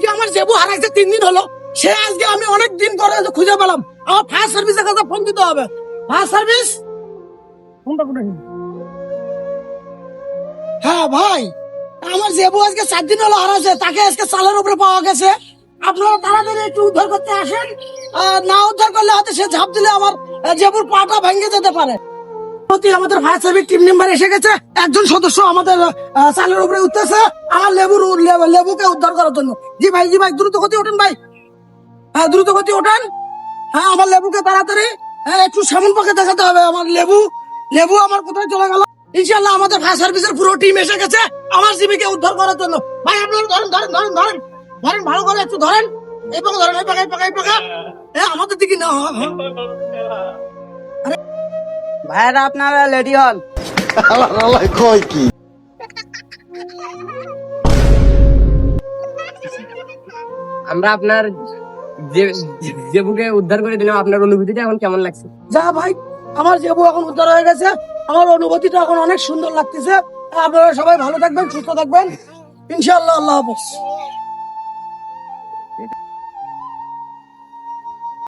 আজকে আমার জেবু হারাইছে 3 দিন হলো, সে আজকে আমি অনেক দিন পরে খুঁজে পেলাম। আমার ফায়ার সার্ভিসের কাছে ফোন দিতে হবে। ফায়ার সার্ভিস, ফোনটা কোথায়? হ্যাঁ ভাই, আমার জেবু আজকে 4 দিন হলো হারাইছে, তাকে আজকে চালের উপরে পাওয়া গেছে। আপনারা তাড়াতাড়ি একটু উদ্ধার করতে আসেন। না উদ্ধার করলে হয়তো সে ঝাঁপ দিলে আমার জেবুর পাটা ভেঙে যেতে পারে। আমাদের ফায়ার সার্ভিস টিম মেম্বার এসে গেছে, একজন সদস্য আমাদের চালের উপরে উঠতেছে আমার লেবুকে উদ্ধার করার জন্য। জি ভাই, জি ভাই, দ্রুত গতি ওঠেন ভাই। হ্যাঁ, দ্রুত গতি ওঠেন। হ্যাঁ, আমার লেবুকে তাড়াতাড়ি একটু সামন পাকে দেখাতে হবে। আমার লেবু আমার কোথায় চলে গেল? ইনশাল্লাহ আমাদের ফায়ার সার্ভিসের পুরো টিম এসে গেছে আমার জিবিকে উদ্ধার করার জন্য। ভাই আপনারা ধরেন ধরেন ধরেন ধরেন ধরেন, ভালো করে একটু ধরেন। এই পাকা ধরেন, এই পাকা, এই পাকা, এই পাকা। আমাদের দিকে না। ভাইরা আপনারা রেডি হন। কয় কি আমরা আপনার জেবুকে উদ্ধার করে দিলাম, আপনার অনুভূতিটা এখন কেমন লাগছে? যা ভাই, আমার জেবু এখন উদ্ধার হয়ে গেছে, আমার অনুভূতিটা এখন অনেক সুন্দর লাগতেছে। আপনারা সবাই ভালো থাকবেন, সুস্থ থাকবেন, ইনশাআল্লাহ। আল্লাহ হাফেজ।